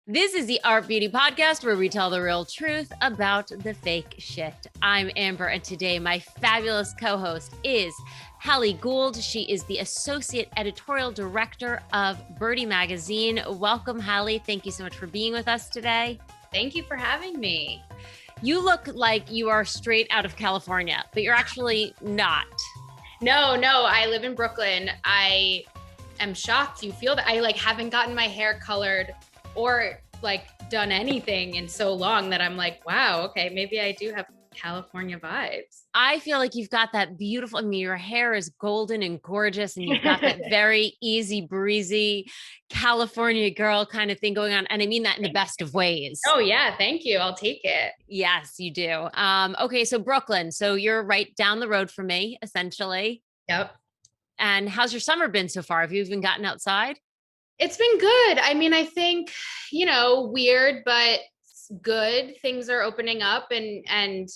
This is the Art Beauty Podcast where we tell the real truth about the fake shit. I'm Amber, and today my fabulous co-host is Hallie Gould. She is the Associate Editorial Director of Byrdie magazine. Welcome, Hallie. Thank you so much for being with us today. Thank you for having me. You look like you are straight out of California, but you're actually not. No, I live in Brooklyn. I am shocked you feel that. I haven't gotten my hair colored or done anything in so long that I'm like, wow, okay, maybe I do have California vibes. I feel like you've got that beautiful, your hair is golden and gorgeous, and you've got that very easy breezy California girl kind of thing going on. And I mean that in the best of ways. Oh yeah. Thank you. I'll take it. Yes, you do. Okay. So Brooklyn, so you're right down the road from me, essentially. Yep. And how's your summer been so far? Have you even gotten outside? It's been good. I mean, I think, weird, but good. Things are opening up and,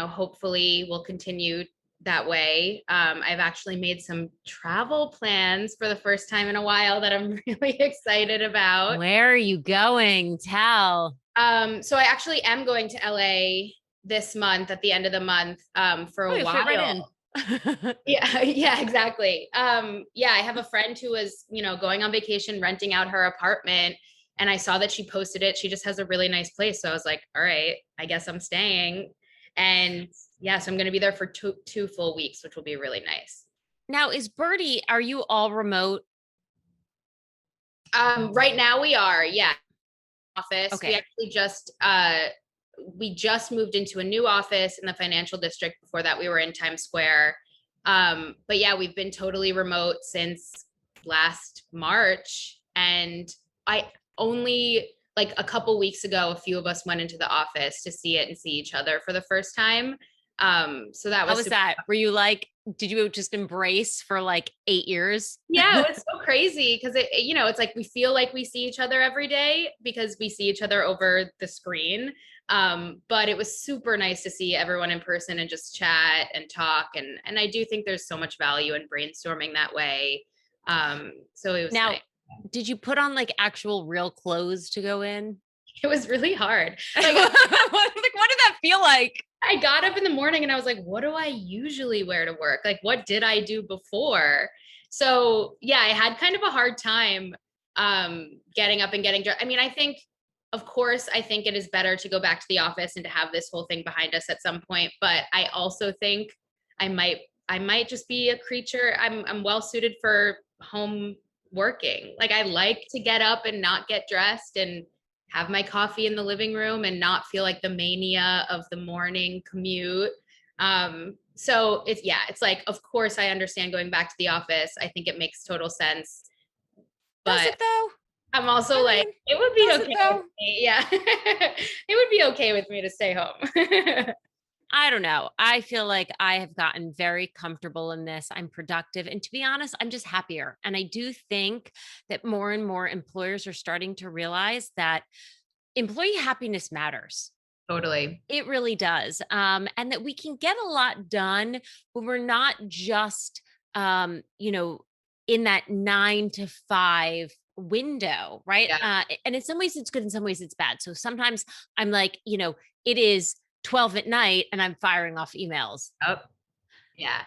hopefully will continue that way. I've actually made some travel plans for the first time in a while that I'm really excited about. Where are you going? Tell. So I actually am going to LA this month at the end of the month, for a while. Fit right in. Yeah, exactly. I have a friend who was, going on vacation, renting out her apartment, and I saw that she posted it. She just has a really nice place. So I was like, all right, I guess I'm staying. And yeah, so I'm going to be there for two full weeks, which will be really nice. Now, is Byrdie, are you all remote? Right now we are, yeah. Office. Okay. We actually we just moved into a new office in the financial district. Before that, we were in Times Square. But yeah, we've been totally remote since last March. And I only a couple weeks ago, a few of us went into the office to see it and see each other for the first time. So that was, how was that? Were you did you just embrace for 8 years? Yeah, it was so crazy because it's like we feel like we see each other every day because we see each other over the screen. But it was super nice to see everyone in person and just chat and talk. And I do think there's so much value in brainstorming that way. So it was nice. Did you put on actual real clothes to go in? It was really hard. What did that feel like? I got up in the morning and I was like, what do I usually wear to work? What did I do before? So yeah, I had kind of a hard time getting up and getting dressed. I mean, of course, I think it is better to go back to the office and to have this whole thing behind us at some point. But I also think I might just be a creature. I'm well suited for home working. I like to get up and not get dressed and have my coffee in the living room and not feel like the mania of the morning commute. So it's of course I understand going back to the office. I think it makes total sense. But does it though? I'm also it would be okay with me. Yeah. It would be okay with me to stay home. I don't know. I feel like I have gotten very comfortable in this. I'm productive. And to be honest, I'm just happier. And I do think that more and more employers are starting to realize that employee happiness matters. Totally. It really does. And that we can get a lot done when we're not just, in that 9 to 5 window, right? Yeah. And in some ways it's good, in some ways it's bad. So sometimes I'm it is 12 at night and I'm firing off emails. Oh, yeah.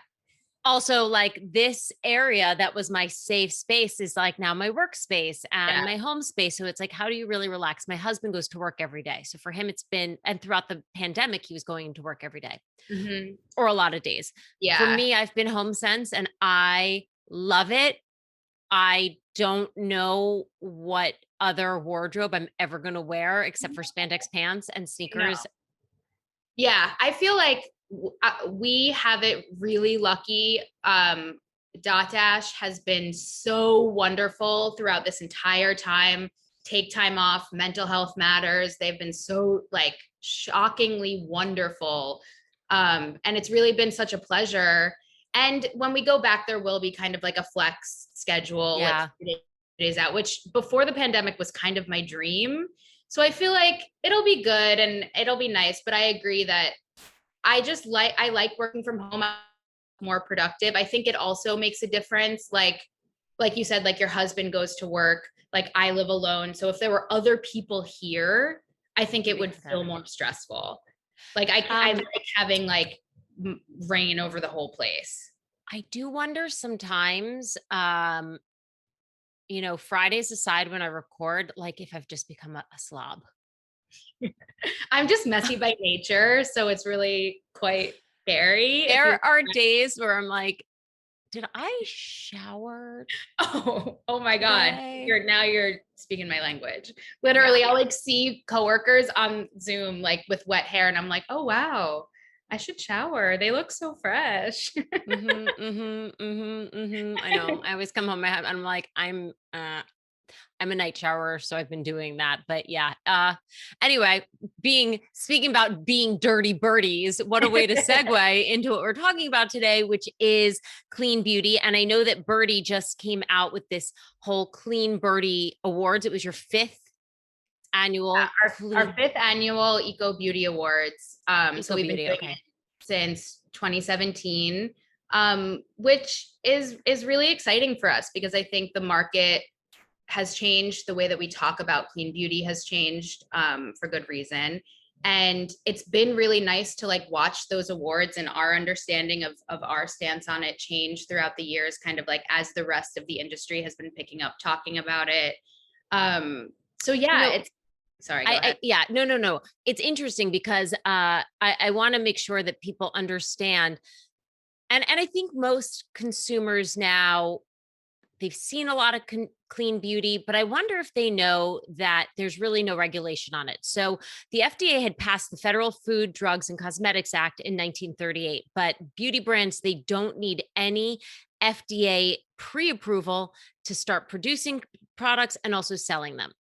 Also, this area that was my safe space is now my workspace and my home space. So it's how do you really relax? My husband goes to work every day. So for him, it's been, and throughout the pandemic, he was going to work every day, or a lot of days. Yeah. For me, I've been home since, and I love it. I don't know what other wardrobe I'm ever going to wear except for spandex pants and sneakers. Yeah, I feel like we have it really lucky. Dotdash has been so wonderful throughout this entire time. Take time off, mental health matters. They've been so shockingly wonderful. And it's really been such a pleasure. And when we go back, there will be kind of a flex schedule, 3 days out, which before the pandemic was kind of my dream. So I feel like it'll be good and it'll be nice, but I agree that I like working from home. I'm more productive. I think it also makes a difference. Like you said, your husband goes to work like I live alone. So if there were other people here, I think it would feel better. more stressful. Like I like having like reign over the whole place. I do wonder sometimes, Fridays aside when I record, like if I've just become a slob. I'm just messy by nature, so it's really quite scary. If you're There are days where I'm like, did I shower oh my God. today? You're speaking my language. Yeah. Literally, I'll like see coworkers on Zoom like with wet hair, and I'm like, oh wow, I should shower. They look so fresh. I know. I always come home, I'm like, I'm a night shower, so I've been doing that. But yeah. Anyway, speaking about being dirty birdies, what a way to segue into what we're talking about today, which is clean beauty. And I know that Byrdie just came out with this whole Clean Birdie Awards. It was your fifth annual Our fifth annual Eco Beauty Awards. So we've been Beauty. doing Okay. it since 2017, which is really exciting for us because I think the market has changed. The way that we talk about clean beauty has changed, for good reason. And it's been really nice to like watch those awards and our understanding of our stance on it change throughout the years, kind of like as the rest of the industry has been picking up talking about it. So yeah, it's sorry, go ahead. Yeah, no. It's interesting because I want to make sure that people understand, and I think most consumers now, they've seen a lot of clean beauty, but I wonder if they know that there's really no regulation on it. So the FDA had passed the Federal Food, Drugs, and Cosmetics Act in 1938, but beauty brands, they don't need any FDA pre-approval to start producing products and also selling them.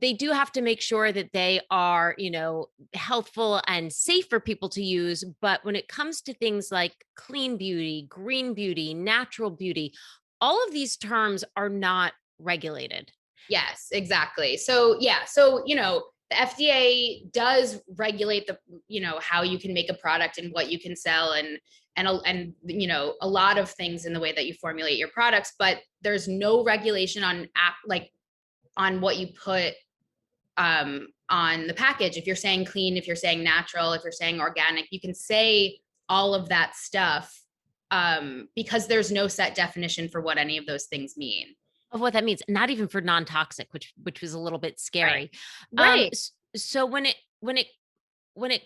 They do have to make sure that they are, healthful and safe for people to use. But when it comes to things like clean beauty, green beauty, natural beauty, all of these terms are not regulated. Yes, exactly. So yeah, so the FDA does regulate how you can make a product and what you can sell and a lot of things in the way that you formulate your products, but there's no regulation on what you put on the package. If you're saying clean, if you're saying natural, if you're saying organic, you can say all of that stuff, because there's no set definition for what any of those things mean. Of what that means, not even for non-toxic, which was a little bit scary. Right. So when it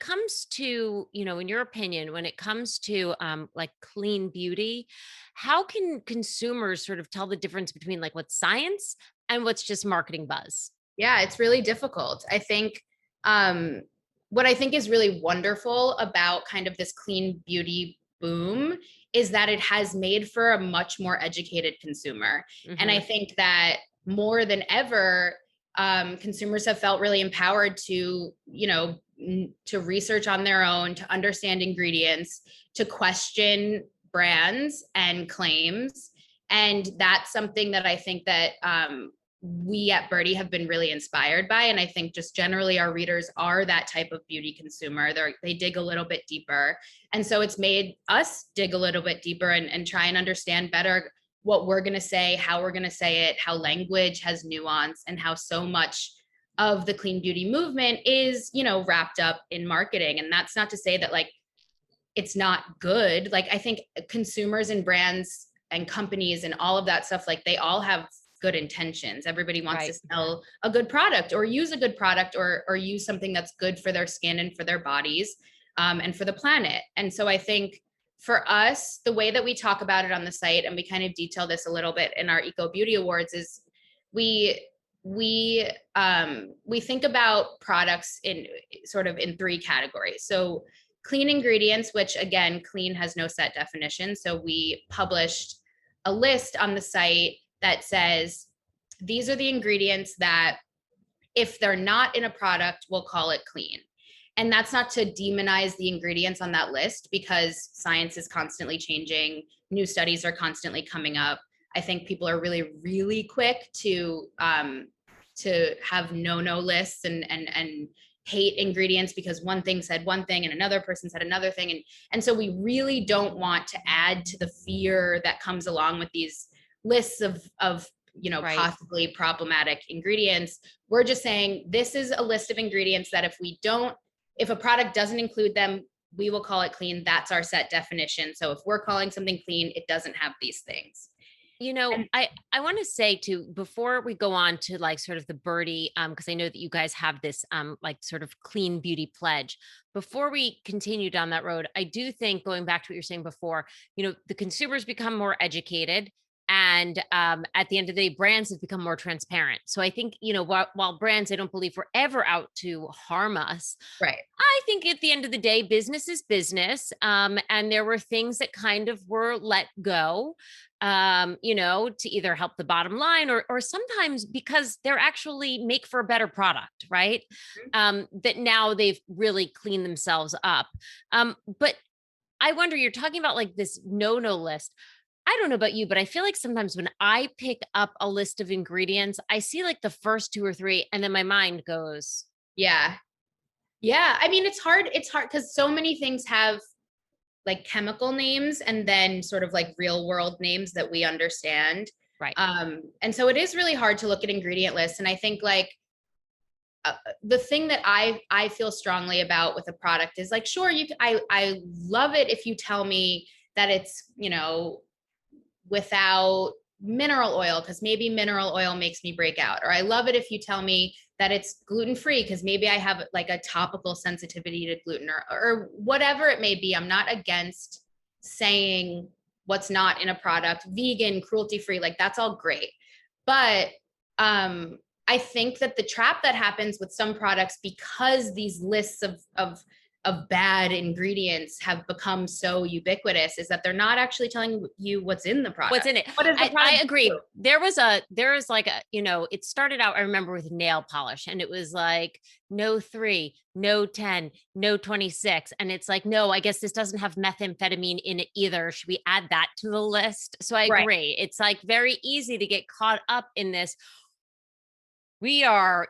comes to, in your opinion, when it comes to like clean beauty, how can consumers sort of tell the difference between like what's science and what's just marketing buzz? Yeah, it's really difficult. I think what I think is really wonderful about kind of this clean beauty boom is that it has made for a much more educated consumer. And I think that more than ever, consumers have felt really empowered to, to research on their own, to understand ingredients, to question brands and claims. And that's something that I think that we at Byrdie have been really inspired by. And I think just generally our readers are that type of beauty consumer. They dig a little bit deeper. And so it's made us dig a little bit deeper and try and understand better what we're going to say, how we're going to say it, how language has nuance, and how so much of the clean beauty movement is, wrapped up in marketing. And that's not to say that like, it's not good. Like I think consumers and brands and companies and all of that stuff, like they all have good intentions. Everybody wants to sell a good product or use a good product or use something that's good for their skin and for their bodies, and for the planet. And so I think for us, the way that we talk about it on the site, and we kind of detail this a little bit in our Eco Beauty Awards, is we think about products in sort of in three categories. So clean ingredients, which again, clean has no set definition. So we published a list on the site that says, these are the ingredients that if they're not in a product, we'll call it clean. And that's not to demonize the ingredients on that list because science is constantly changing. New studies are constantly coming up. I think people are really, really quick to have no lists and hate ingredients because one thing said one thing and another person said another thing. And so we really don't want to add to the fear that comes along with these lists of Right. possibly problematic ingredients. We're just saying this is a list of ingredients that if a product doesn't include them, we will call it clean. That's our set definition. So if we're calling something clean, it doesn't have these things. And I want to say too, before we go on to like sort of the Byrdie, because I know that you guys have this like sort of clean beauty pledge. Before we continue down that road, I do think, going back to what you're saying before, the consumers become more educated. And at the end of the day, brands have become more transparent. So I think, while brands, I don't believe we're ever out to harm us. right. I think at the end of the day, business is business. And there were things that kind of were let go, to either help the bottom line, or sometimes because they're actually make for a better product, right? That now they've really cleaned themselves up. But I wonder, you're talking about like this no list. I don't know about you, but I feel like sometimes when I pick up a list of ingredients, I see like the first two or three, and then my mind goes, Yeah. Yeah. I mean, it's hard. It's hard because so many things have like chemical names and then sort of like real world names that we understand. right. And so it is really hard to look at ingredient lists. And I think like the thing that I feel strongly about with a product is like, sure, I love it if you tell me that it's, without mineral oil, because maybe mineral oil makes me break out. Or I love it if you tell me that it's gluten-free, because maybe I have like a topical sensitivity to gluten, or whatever it may be. I'm not against saying what's not in a product, vegan, cruelty-free, like that's all great. But I think that the trap that happens with some products, because these lists of bad ingredients have become so ubiquitous, is that they're not actually telling you what's in the product. What's in it? What is the I product agree. do? There is like it started out, I remember, with nail polish, and it was like no 3, no 10, no 26. And it's like, no, I guess this doesn't have methamphetamine in it either. Should we add that to the list? So I Right. agree. It's like very easy to get caught up in this. We are,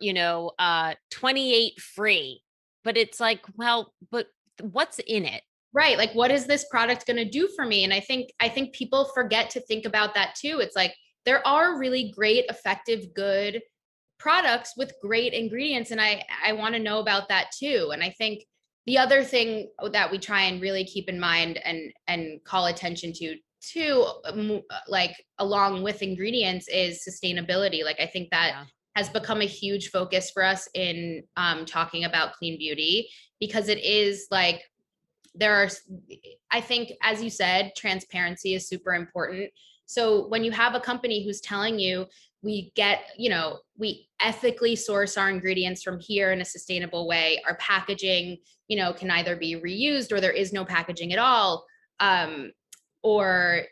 28 free, but it's like, well, but what's in it? Right. Like, what is this product going to do for me? And I think people forget to think about that too. It's like there are really great, effective, good products with great ingredients. And I want to know about that too. And I think the other thing that we try and really keep in mind and call attention to too, like along with ingredients, is sustainability. Like I think that Yeah. has become a huge focus for us in talking about clean beauty, because it is like I think, as you said, transparency is super important. So when you have a company who's telling you, we ethically source our ingredients from here in a sustainable way, our packaging, can either be reused or there is no packaging at all. Or,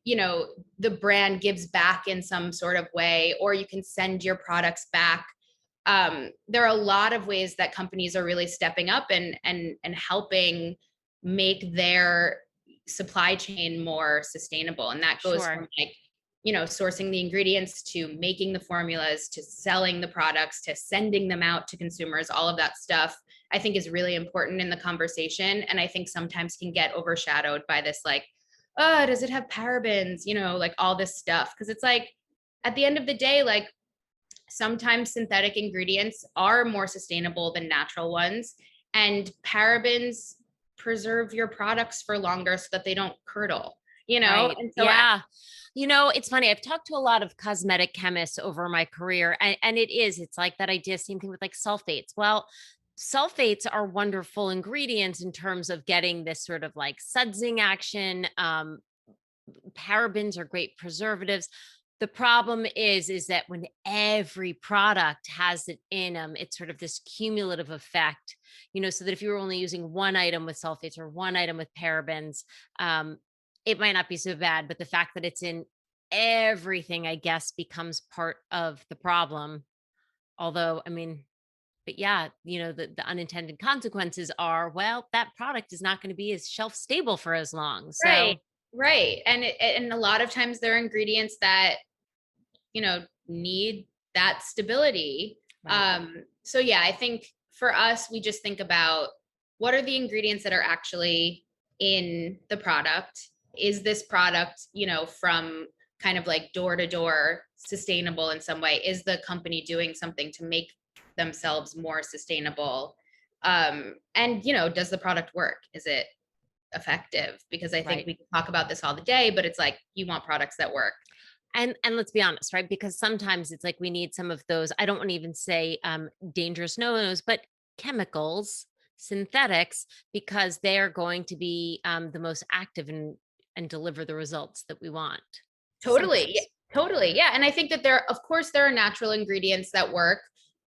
the brand gives back in some sort of way, or you can send your products back. There are a lot of ways that companies are really stepping up and helping make their supply chain more sustainable. And that goes Sure. from like, sourcing the ingredients to making the formulas to selling the products to sending them out to consumers. All of that stuff I think is really important in the conversation. And I think sometimes can get overshadowed by this, like, oh, does it have parabens? Like all this stuff. Cause it's like, at the end of the day, like, sometimes synthetic ingredients are more sustainable than natural ones, and parabens preserve your products for longer so that they don't curdle, Right. And so Yeah. It's funny. I've talked to a lot of cosmetic chemists over my career, and it's like that idea, same thing with like sulfates. Well, sulfates are wonderful ingredients in terms of getting this sort of like sudsing action. Parabens are great preservatives. The problem is that when every product has it in them, it's sort of this cumulative effect, so that if you were only using one item with sulfates or one item with parabens, it might not be so bad. But the fact that it's in everything, I guess, becomes part of the problem. Although, I mean, but yeah, the unintended consequences are, well, that product is not going to be as shelf stable for as long. right, So, right. And a lot of times there are ingredients that, need that stability. right. So yeah, I think for us, we just think about what are the ingredients that are actually in the product. Is this product, from kind of like door to door sustainable in some way? Is the company doing something to make themselves more sustainable? And, does the product work? Is it effective? Because I think Right. we can talk about this all the day, but it's like, you want products that work. And let's be honest, right? Because sometimes it's like we need some of those, I don't want to even say dangerous no-nos, but chemicals, synthetics, because they are going to be the most active and deliver the results that we want Totally. sometimes. Totally. Yeah. And I think that of course, there are natural ingredients that work.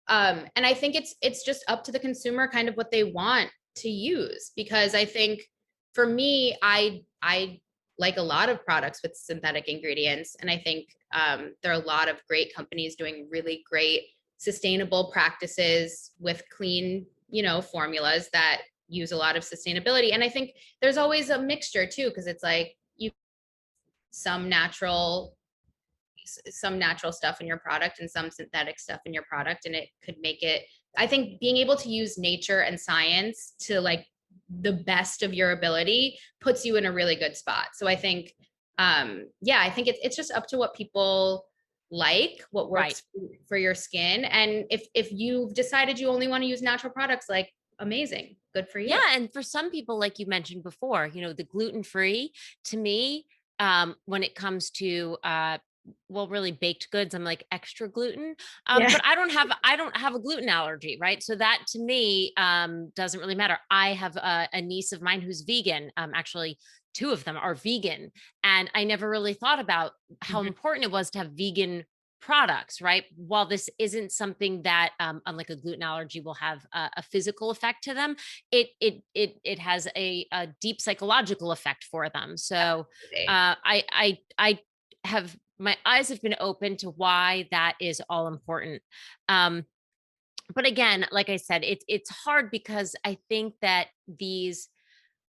And I think it's just up to the consumer kind of what they want to use, because I think for me, I like a lot of products with synthetic ingredients. And I think there are a lot of great companies doing really great sustainable practices with clean, formulas that use a lot of sustainability. And I think there's always a mixture too, because it's like some natural stuff in your product and some synthetic stuff in your product, and it could make it, I think being able to use nature and science to like the best of your ability puts you in a really good spot. So I think I think it's just up to what people like, what Right. works for your skin. And if you've decided you only want to use natural products, like amazing, good for Yeah. you. And for some people, like you mentioned before, the gluten-free, to me, when it comes to well, really baked goods, I'm like extra gluten. Yeah. But I don't have a gluten allergy, right? So that to me doesn't really matter. I have a niece of mine who's vegan. Actually, two of them are vegan, and I never really thought about how Mhm. important it was to have vegan products, right? While this isn't something that, unlike a gluten allergy, will have a physical effect to them, it has a deep psychological effect for them. So Absolutely. I have my eyes have been open to why that is all important. Um, but again, like I said, it's hard because I think that these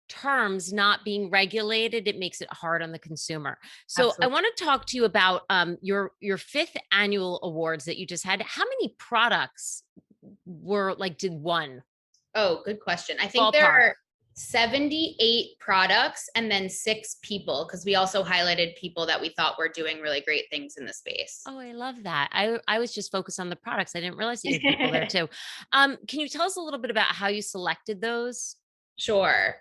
terms not being regulated, it makes it hard on the consumer. So I Absolutely. want to talk to you about your fifth annual awards that you just had. How many products were like did one Oh, good question. I think there ballpark? are 78 products and then 6 people, because we also highlighted people that we thought were doing really great things in the space. Oh, I love that. I was just focused on the products. I didn't realize that you had people there too. Can you tell us a little bit about how you selected those? Sure.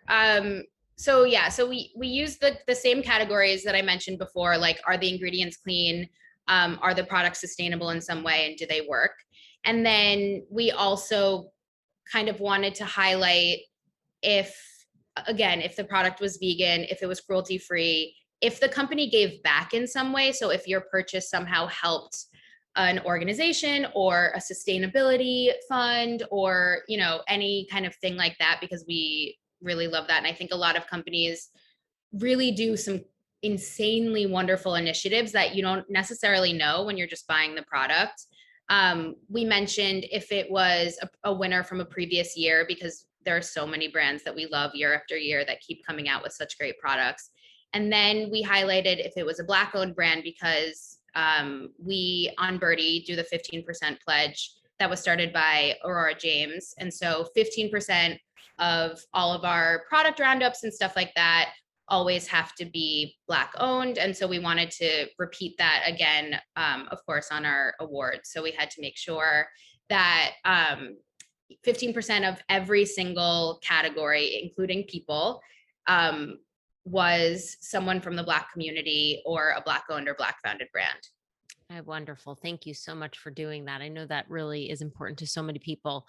So we use the same categories that I mentioned before, like are the ingredients clean? Are the products sustainable in some way, and do they work? And then we also kind of wanted to highlight if, again, if the product was vegan, if it was cruelty free, if the company gave back in some way. So if your purchase somehow helped an organization or a sustainability fund, or any kind of thing like that, because we really love that. And I think a lot of companies really do some insanely wonderful initiatives that you don't necessarily know when you're just buying the product. We mentioned if it was a winner from a previous year, because there are so many brands that we love year after year that keep coming out with such great products. And then we highlighted if it was a Black owned brand, because we on Byrdie do the 15% pledge that was started by Aurora James. And so 15% of all of our product roundups and stuff like that always have to be Black owned. And so we wanted to repeat that again, of course, on our awards. So we had to make sure that 15% of every single category, including people, was someone from the Black community or a Black owned or Black founded brand. Wonderful. Thank you so much for doing that. I know that really is important to so many people.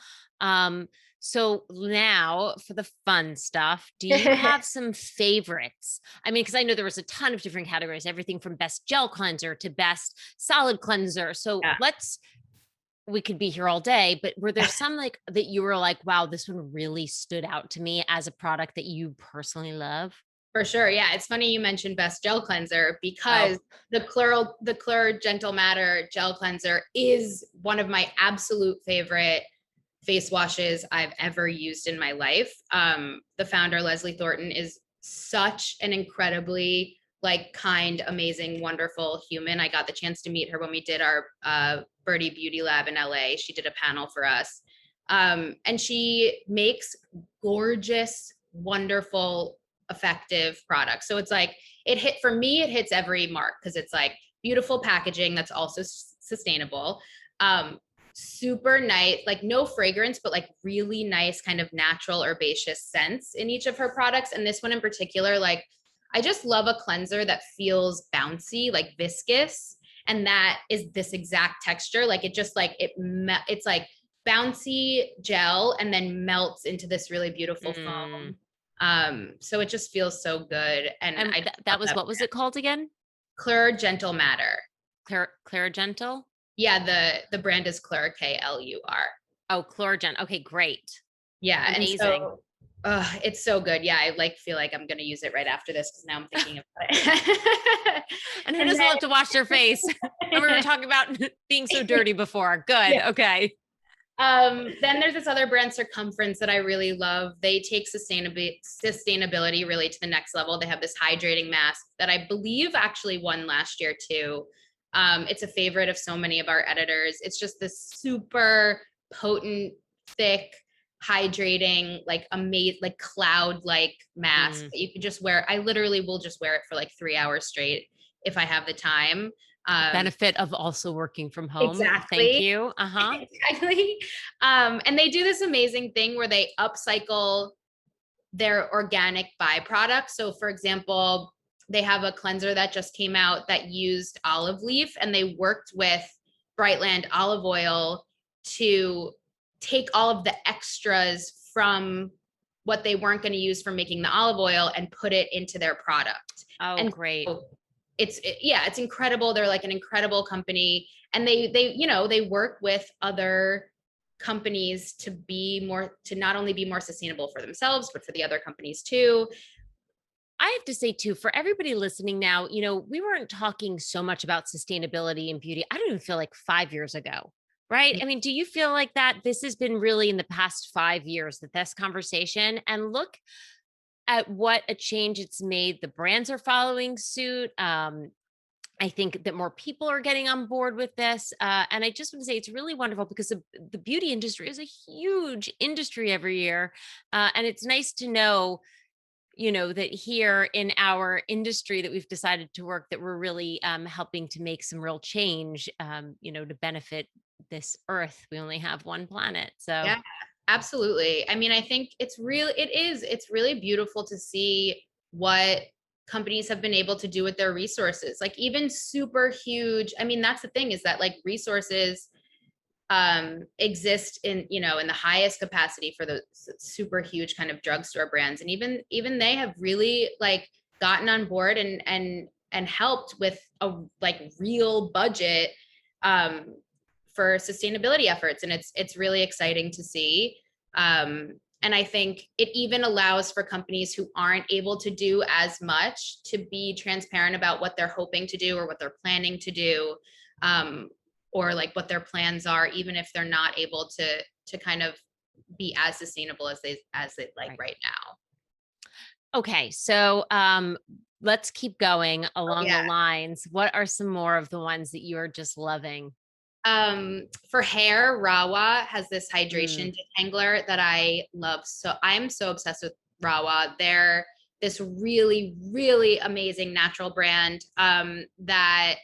So now for the fun stuff, do you have some favorites? I mean, because I know there was a ton of different categories, everything from best gel cleanser to best solid cleanser. So Yeah. we could be here all day, but were there some like that you were like, wow, this one really stood out to me as a product that you personally love? For sure. Yeah. It's funny you mentioned best gel cleanser, Oh, because the Clear Gentle Matter gel cleanser is one of my absolute favorite face washes I've ever used in my life. The founder, Leslie Thornton, is such an incredibly like kind, amazing, wonderful human. I got the chance to meet her when we did our Byrdie Beauty Lab in LA. She did a panel for us. And she makes gorgeous, wonderful, effective products. So it's like it hits every mark, because it's like beautiful packaging that's also sustainable. Super nice, like no fragrance, but like really nice kind of natural herbaceous scents in each of her products. And this one in particular, like I just love a cleanser that feels bouncy, like viscous. And that is this exact texture. Like it just like, it's like bouncy gel and then melts into this really beautiful foam. So it just feels so good. And that was, what was it called again? Clear Gentle Matter. Clear Gentle? Yeah, the brand is Clear, Klur. Oh, Chlorgen. Okay, great. Yeah, amazing. And so, it's so good. Yeah, I like feel like I'm gonna use it right after this because now I'm thinking about it. And who doesn't love to wash their face? And we were talking about being so dirty before. Good. Yeah. Okay. Then there's this other brand, Circumference, that I really love. They take sustainability really to the next level. They have this hydrating mask that I believe actually won last year too. It's a favorite of so many of our editors. It's just this super potent, thick, hydrating, like amazing, like cloud-like mask that you can just wear. I literally will just wear it for like 3 hours straight if I have the time. Benefit of also working from home. Exactly. Thank you. Exactly. And they do this amazing thing where they upcycle their organic byproducts. So for example, they have a cleanser that just came out that used olive leaf, and they worked with Brightland olive oil to take all of the extras from what they weren't going to use for making the olive oil and put it into their product. Oh, and great. So it's incredible. They're like an incredible company, and they work with other companies to not only be more sustainable for themselves, but for the other companies too. I have to say too, for everybody listening now, we weren't talking so much about sustainability and beauty. I don't even feel like 5 years ago, right? I mean, do you feel like that this has been really in the past 5 years that this conversation, and look at what a change it's made. The brands are following suit. I think that more people are getting on board with this. And I just want to say it's really wonderful because the beauty industry is a huge industry every year. And it's nice to know, that here in our industry that we've decided to work, that we're really helping to make some real change, to benefit this earth. We only have one planet. So yeah, absolutely. I mean, I think it's really beautiful to see what companies have been able to do with their resources. Like even super huge, I mean, that's the thing, is that like resources exist in the highest capacity for the super huge kind of drugstore brands, and even they have really like gotten on board and helped with a like real budget for sustainability efforts, and it's really exciting to see. And I think it even allows for companies who aren't able to do as much to be transparent about what they're hoping to do or what they're planning to do, or like what their plans are, even if they're not able to kind of be as sustainable as they like right now. Okay, so let's keep going along the lines. What are some more of the ones that you are just loving? For hair, Rawa has this hydration detangler that I love. So I'm so obsessed with Rawa. They're this really, really amazing natural brand that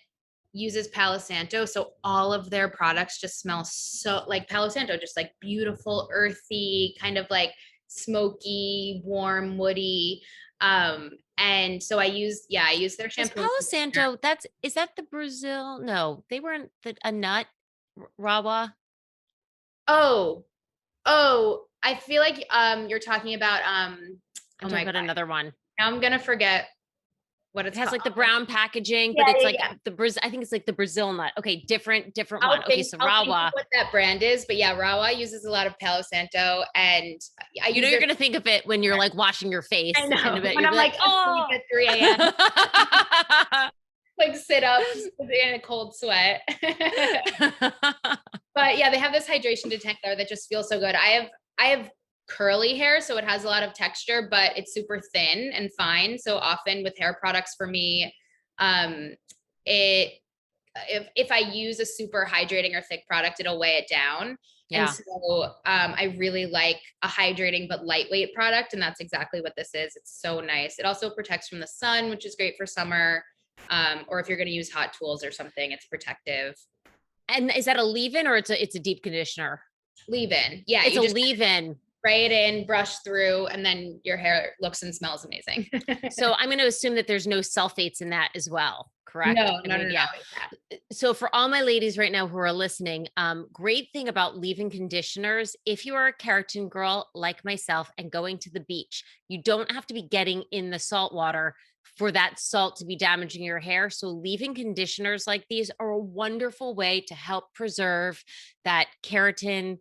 uses Palo Santo. So all of their products just smell so like Palo Santo, just like beautiful, earthy, kind of like smoky, warm, woody. And so I use their shampoo. Palo Santo, is that the Brazil? No, they weren't a nut, Rawa. Oh, I feel like you're talking about I'm talking about another one. Now I'm gonna forget what it has called. Like the brown packaging, but it's like the Brazil. I think it's like the Brazil nut. Okay, different one. Okay, so Rawa. What that brand is, but yeah, Rawa uses a lot of Palo Santo, and you're gonna think of it when you're like washing your face. I know. When I'm like, oh, at 3 a.m. like sit up in a cold sweat. But yeah, they have this hydration detangler that just feels so good. I have curly hair, so it has a lot of texture, but it's super thin and fine. So often with hair products for me, if I use a super hydrating or thick product, it'll weigh it down. Yeah. And so I really like a hydrating but lightweight product, and that's exactly what this is. It's so nice. It also protects from the sun, which is great for summer. Or if you're going to use hot tools or something, it's protective. And is that a leave-in or it's a deep conditioner? Leave-in. Yeah. It's you a just leave-in. spray it in, brush through, and then your hair looks and smells amazing. So I'm going to assume that there's no sulfates in that as well, correct? No. Yeah. So for all my ladies right now who are listening, great thing about leave-in conditioners, if you are a keratin girl like myself and going to the beach, you don't have to be getting in the salt water for that salt to be damaging your hair. So leave-in conditioners like these are a wonderful way to help preserve that keratin,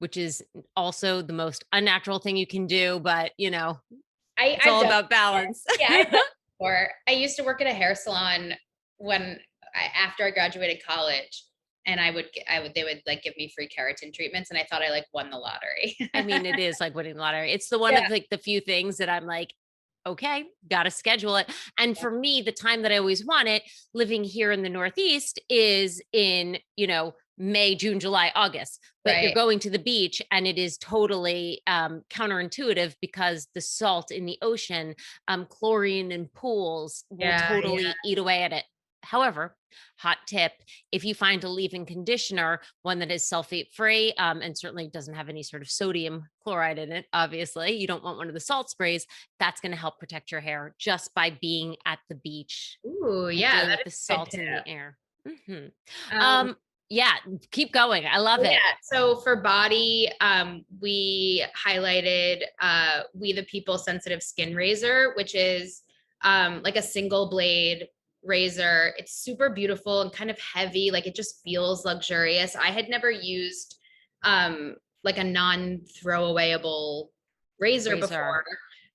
which is also the most unnatural thing you can do, but it's all about balance. Yeah, I've done it before. I used to work at a hair salon after I graduated college, and they would like give me free keratin treatments, and I thought I like won the lottery. I mean, it is like winning the lottery. It's the one of like the few things that I'm like, okay, got to schedule it. And for me, the time that I always want it, living here in the Northeast, is in, May, June, July, August, but you're going to the beach and it is totally counterintuitive because the salt in the ocean, chlorine in pools will totally eat away at it. However, hot tip, if you find a leave-in conditioner, one that is sulfate free, and certainly doesn't have any sort of sodium chloride in it, obviously, you don't want one of the salt sprays, that's going to help protect your hair just by being at the beach. Ooh, yeah. That is the salt in the air. Mm-hmm. Yeah, keep going. I love it. So for body, we highlighted We the People Sensitive Skin Razor, which is like a single blade razor. It's super beautiful and kind of heavy. Like it just feels luxurious. I had never used like a non-throwawayable razor before.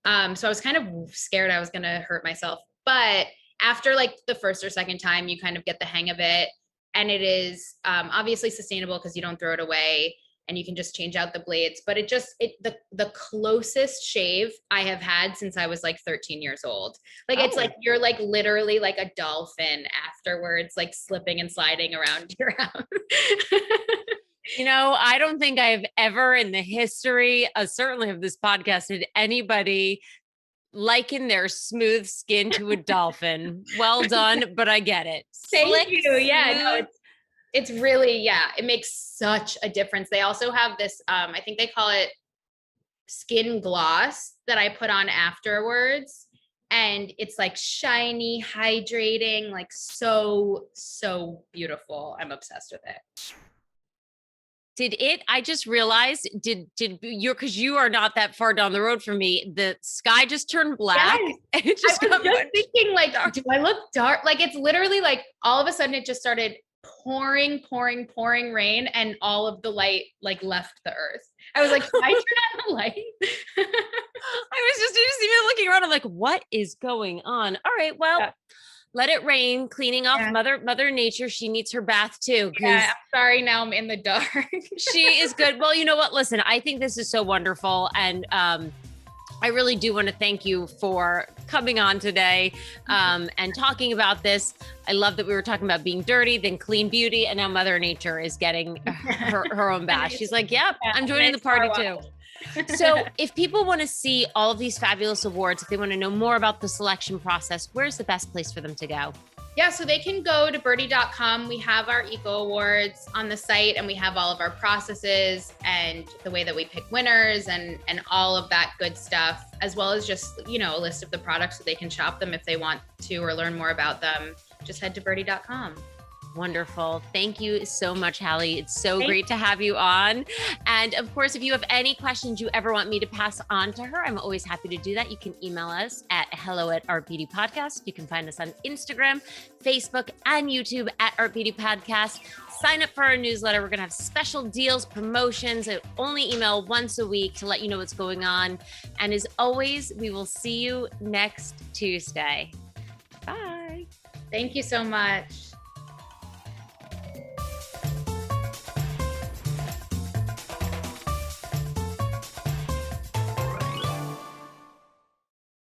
So I was kind of scared I was going to hurt myself. But after like the first or second time, you kind of get the hang of it. And it is obviously sustainable because you don't throw it away and you can just change out the blades. But the closest shave I have had since I was like 13 years old. Like it's like you're like literally like a dolphin afterwards, like slipping and sliding around your house. I don't think I've ever in the history, certainly of this podcast, did anybody liken their smooth skin to a dolphin. Well done, but I get it. Thank you. Yeah, no, it's really, it makes such a difference. They also have this, I think they call it skin gloss that I put on afterwards. And it's like shiny, hydrating, like so beautiful. I'm obsessed with it. I just realized, because you are not that far down the road from me, the sky just turned black. Yes. And it just I was just thinking like, do I look dark? Like it's literally like all of a sudden it just started pouring rain and all of the light like left the earth. I was like, can I turn on the light? I was just even looking around. I'm like, what is going on? All right, well, let it rain, cleaning off Mother Nature. She needs her bath too. Yeah, I'm sorry. Now I'm in the dark. She is good. Well, you know what? Listen, I think this is so wonderful. And I really do want to thank you for coming on today and talking about this. I love that we were talking about being dirty, then clean beauty, and now Mother Nature is getting her own bath. She's like, yep, I'm joining the party too. So if people want to see all of these fabulous awards, if they want to know more about the selection process, where's the best place for them to go? Yeah, so they can go to Byrdie.com. We have our Eco Awards on the site, and we have all of our processes and the way that we pick winners and all of that good stuff, as well as just, a list of the products so they can shop them if they want to or learn more about them. Just head to Byrdie.com. Wonderful. Thank you so much, Hallie. It's so great to have you on. And of course, if you have any questions you ever want me to pass on to her, I'm always happy to do that. You can email us at hello@ArtBeautyPodcast. You can find us on Instagram, Facebook, and YouTube at Art Beauty Podcast. Sign up for our newsletter. We're going to have special deals, promotions. I only email once a week to let you know what's going on. And as always, we will see you next Tuesday. Bye. Thank you so much.